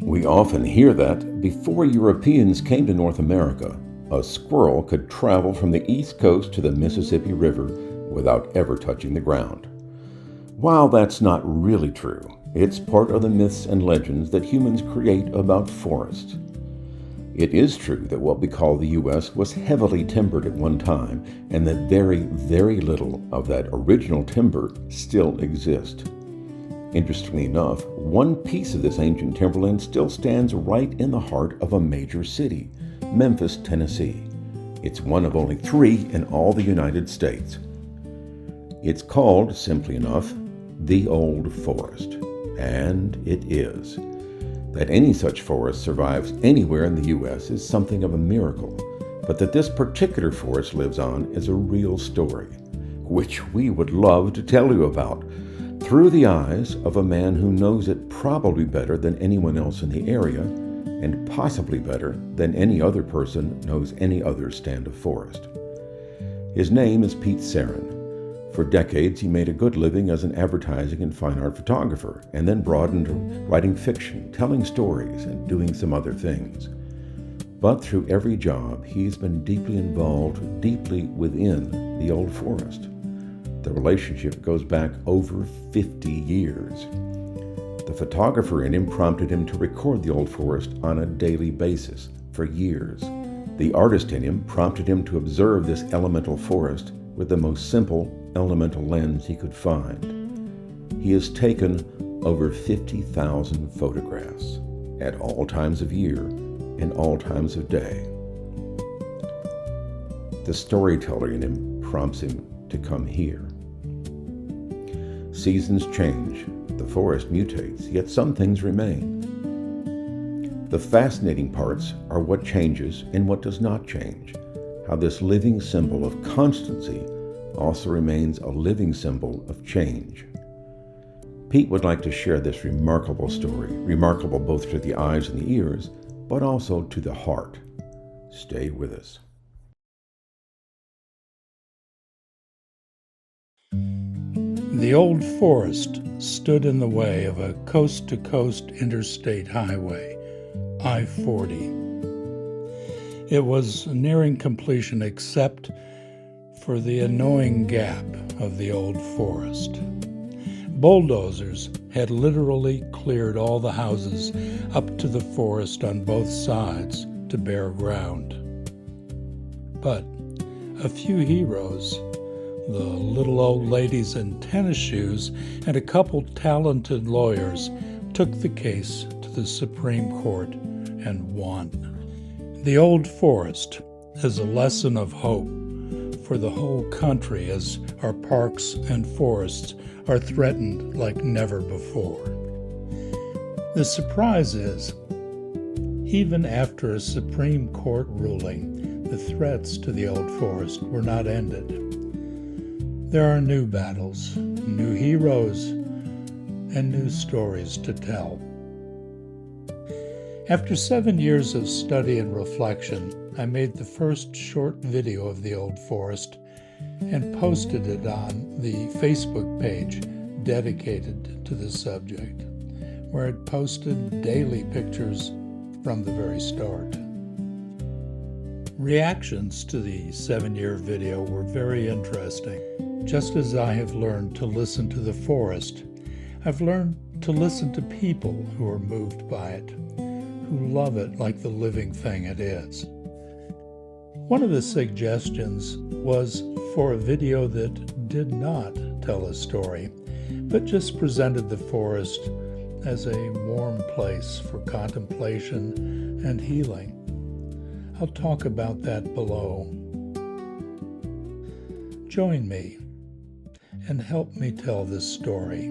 We often hear that before Europeans came to North America, a squirrel could travel from the East Coast to the Mississippi River without ever touching the ground. While that's not really true, it's part of the myths and legends that humans create about forests. It is true that what we call the U.S. was heavily timbered at one time, and that very, very little of that original timber still exists. Interestingly enough, one piece of this ancient timberland still stands right in the heart of a major city, Memphis, Tennessee. It's one of only 3 in all the United States. It's called, simply enough, the Old Forest. And it is. That any such forest survives anywhere in the U.S. is something of a miracle, but that this particular forest lives on is a real story, which we would love to tell you about, through the eyes of a man who knows it probably better than anyone else in the area, and possibly better than any other person knows any other stand of forest. His name is Pete Sarin. For decades, he made a good living as an advertising and fine art photographer, and then broadened to writing fiction, telling stories, and doing some other things. But through every job, he's been deeply involved, deeply within the Old Forest. The relationship goes back over 50 years. The photographer in him prompted him to record the Old Forest on a daily basis for years. The artist in him prompted him to observe this elemental forest with the most simple elemental lens he could find. He has taken over 50,000 photographs at all times of year and all times of day. The storyteller in him prompts him to come here. Seasons change, the forest mutates, yet some things remain. The fascinating parts are what changes and what does not change, how this living symbol of constancy also remains a living symbol of change. Pete would like to share this remarkable story, remarkable both to the eyes and the ears, but also to the heart. Stay with us. The Old Forest stood in the way of a coast-to-coast interstate highway, I-40. It was nearing completion except for the annoying gap of the Old Forest. Bulldozers had literally cleared all the houses up to the forest on both sides to bare ground. But a few heroes, the little old ladies in tennis shoes and a couple talented lawyers, took the case to the Supreme Court and won. The Old Forest is a lesson of hope for the whole country as our parks and forests are threatened like never before. The surprise is, even after a Supreme Court ruling, the threats to the Old Forest were not ended. There are new battles, new heroes, and new stories to tell. After 7 years of study and reflection, I made the first short video of the Old Forest and posted it on the Facebook page dedicated to the subject, where it posted daily pictures from the very start. Reactions to the 7-year video were very interesting. Just as I have learned to listen to the forest, I've learned to listen to people who are moved by it, who love it like the living thing it is. One of the suggestions was for a video that did not tell a story, but just presented the forest as a warm place for contemplation and healing. I'll talk about that below. Join me and help me tell this story.